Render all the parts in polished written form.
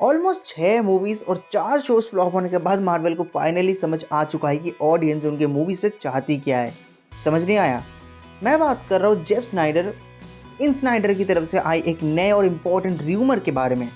Almost 6 movies और 4 shows flop होने के बाद मार्वल को फाइनली समझ आ चुका है कि ऑडियंस उनके मूवी से चाहती क्या है। समझ नहीं आया? मैं बात कर रहा हूँ जेफ स्नाइडर इन स्नाइडर की तरफ से आई एक नए और इम्पोर्टेंट र्यूमर के बारे में।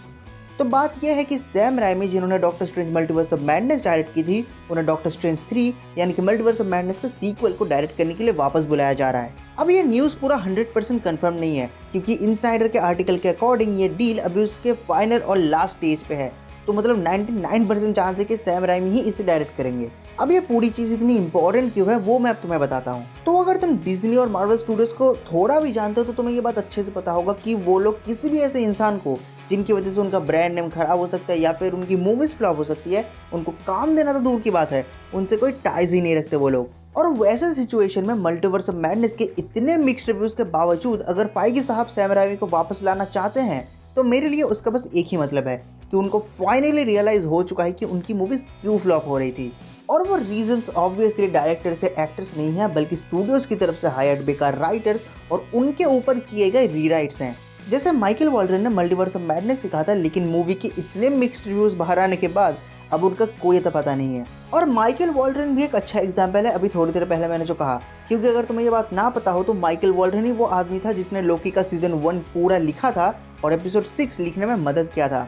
तो बात यह है कि सैम राइमी जिन्होंने doctor strange multiverse of madness direct की थी, उन्हें डॉक्टर स्ट्रेंज 3 यानी कि मल्टीवर्स ऑफ मैडनेस के सीक्वल को डायरेक्ट करने के लिए वापस बुलाया जा रहा है। अब ये न्यूज़ पूरा 100% कंफर्म नहीं है क्योंकि इनसाइडर के आर्टिकल के अकॉर्डिंग ये डील अभी उसके फाइनल और लास्ट स्टेज पे है। तो मतलब 99% चांस है कि सैम राइमी ही इसे डायरेक्ट करेंगे। अब ये पूरी चीज़ इतनी इंपॉर्टेंट क्यों है वो मैं अब तुम्हें बताता हूँ। तो अगर तुम डिज्नी और मार्वल स्टूडियोज को थोड़ा भी जानते हो तो तुम्हें ये बात अच्छे से पता होगा कि वो लोग किसी भी ऐसे इंसान को जिनकी वजह से उनका ब्रांड नेम खराब हो सकता है या फिर उनकी मूवीज फ्लॉप हो सकती है, उनको काम देना तो दूर की बात है, उनसे कोई टाइज ही नहीं रखते वो लोग। और वैसे सिचुएशन में मल्टीवर्स ऑफ मैडनेस के इतने मिक्स्ड रिव्यूज के बावजूद अगर फाइगी साहब सैम राइमी को वापस लाना चाहते हैं तो मेरे लिए उसका बस एक ही मतलब है कि उनको फाइनली रियलाइज हो चुका है कि उनकी मूवीज क्यों फ्लॉप हो रही थी। और वो रीजंस ऑब्वियसली डायरेक्टर से एक्टर्स नहीं है बल्कि स्टूडियोज की तरफ से हायर्ड बेकार राइटर्स और उनके ऊपर किए गए रीराइट्स हैं। जैसे माइकल वॉल्डरन ने मल्टीवर्स ऑफ मैडनेस सिखा था, लेकिन मूवी के इतने मिक्स्ड रिव्यूज बाहर आने के बाद अब उनका कोई तो पता नहीं है। और माइकल वॉल्डरन भी एक अच्छा एग्जाम्पल है, अभी थोड़ी देर पहले मैंने जो कहा। क्योंकि अगर तुम्हें ये बात ना पता हो तो माइकल वॉल्डरन ही वो आदमी था जिसने लोकी का सीजन 1 पूरा लिखा था और एपिसोड 6 लिखने में मदद किया था।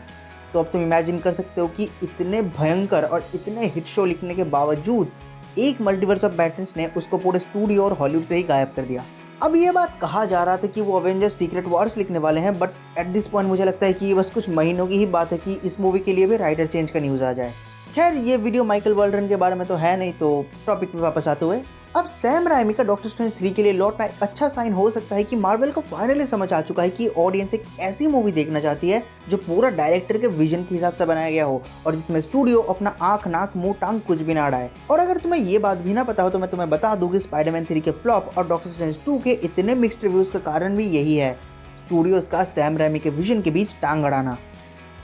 तो अब तुम इमेजिन कर सकते हो कि इतने भयंकर और इतने हिट शो लिखने के बावजूद एक मल्टीवर्स ऑफ मैडनेस ने उसको पूरे स्टूडियो और हॉलीवुड से ही गायब कर दिया। अब ये बात कहा जा रहा था कि वो अवेंजर्स सीक्रेट वॉर्स लिखने वाले हैं, बट एट दिस पॉइंट मुझे लगता है कि ये बस कुछ महीनों की ही बात है कि इस मूवी के लिए भी राइटर चेंज का न्यूज़ आ जाए। खैर, ये वीडियो माइकल वॉल्डरन के बारे में तो है नहीं, तो टॉपिक पे वापस आते हुए अब सैम राइमी का डॉक्टर स्ट्रेंज 3 के लिए लौटना एक अच्छा साइन हो सकता है कि मार्वल को फाइनली समझ आ चुका है कि ऑडियंस एक ऐसी मूवी देखना चाहती है जो पूरा डायरेक्टर के विजन के हिसाब से बनाया गया हो और जिसमें स्टूडियो अपना आंख नाक मुंह टांग कुछ भी ना अड़ाए। और अगर तुम्हें ये बात भी ना पता हो तो मैं तुम्हें बता दूं कि स्पाइडरमैन 3 के फ्लॉप और डॉक्टर स्ट्रेंज 2 के इतने मिक्स्ड रिव्यूज का कारण भी यही है, स्टूडियोज का सैम राइमी के विजन के बीच टांग अड़ाना।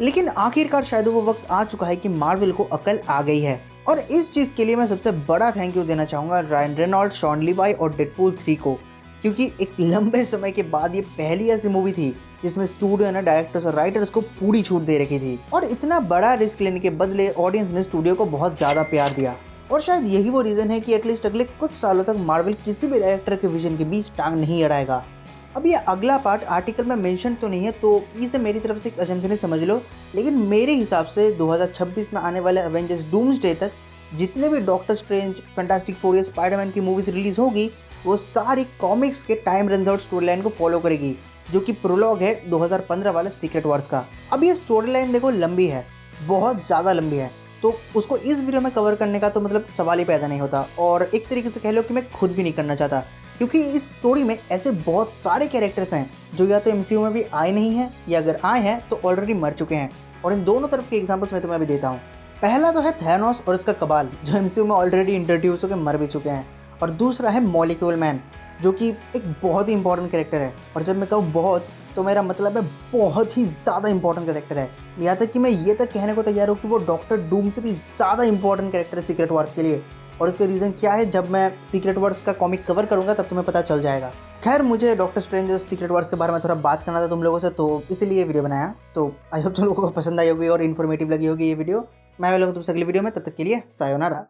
लेकिन आखिरकार शायद वो वक्त आ चुका है कि मार्वल को अकल आ गई है और इस चीज़ के लिए मैं सबसे बड़ा थैंक यू देना चाहूँगा रायन रेनॉल्ड्स, शॉन लिवाई और डेडपूल 3 को, क्योंकि एक लंबे समय के बाद ये पहली ऐसी मूवी थी जिसमें स्टूडियो ने डायरेक्टर्स और राइटर्स को पूरी छूट दे रखी थी। और इतना बड़ा रिस्क लेने के बदले ऑडियंस ने स्टूडियो को बहुत ज़्यादा प्यार दिया और शायद यही वो रीज़न है कि एटलीस्ट अगले कुछ सालों तक मार्वल किसी भी डायरेक्टर के विजन के बीच टांग नहीं अड़ाएगा। अब ये अगला पार्ट आर्टिकल में मेंशन तो नहीं है तो इसे मेरी तरफ से एक असम्पशन समझ लो, लेकिन मेरे हिसाब से 2026 में आने वाले एवेंजर्स डूम्सडे तक जितने भी डॉक्टर स्ट्रेंज, फैंटास्टिक फोर या स्पाइडरमैन की मूवीज रिलीज होगी वो सारी कॉमिक्स के time run out story line को फॉलो करेगी, जो कि प्रोलॉग है 2015 वाले सीक्रेट वॉर्स का। अब ये स्टोरी लाइन देखो लंबी है, बहुत ज़्यादा लंबी है, तो उसको इस वीडियो में कवर करने का तो मतलब सवाल ही पैदा नहीं होता। और एक तरीके से कह लो कि मैं खुद भी नहीं करना चाहता, क्योंकि इस स्टोरी में ऐसे बहुत सारे कैरेक्टर्स हैं जो या तो एमसीयू में भी आए नहीं हैं या अगर आए हैं तो ऑलरेडी मर चुके हैं। और इन दोनों तरफ के एग्जांपल्स मैं तुम्हें अभी देता हूँ। पहला तो है थैनोस और इसका कबाल जो एमसीयू में ऑलरेडी इंट्रोड्यूस होकर मर भी चुके हैं, और दूसरा है मॉलिक्यूल मैन जो कि एक बहुत ही इंपॉर्टेंट कैरेक्टर है। और जब मैं कहूँ बहुत तो मेरा मतलब है बहुत ही ज़्यादा इंपॉर्टेंट कैरेक्टर है, यहाँ तक कि मैं ये तक कहने को तैयार हूँ कि वो डॉक्टर डूम से भी ज़्यादा इंपॉर्टेंट कैरेक्टर है सीक्रेट वॉर्स के लिए। और इसका रीज़न क्या है जब मैं सीक्रेट वॉर्स का कॉमिक कवर करूँगा तब तुम्हें पता चल जाएगा। खैर, मुझे डॉक्टर स्ट्रेंज और सीक्रेट वॉर्स के बारे में थोड़ा बात करना था तुम लोगों से, तो इसलिए ये वीडियो बनाया। तो आई होप तुम लोगों को पसंद आई होगी और इन्फॉर्मेटिव लगी होगी ये वीडियो। मैं मिलूंगा तुमसे अगली वीडियो में, तब तक के लिए सायोनारा।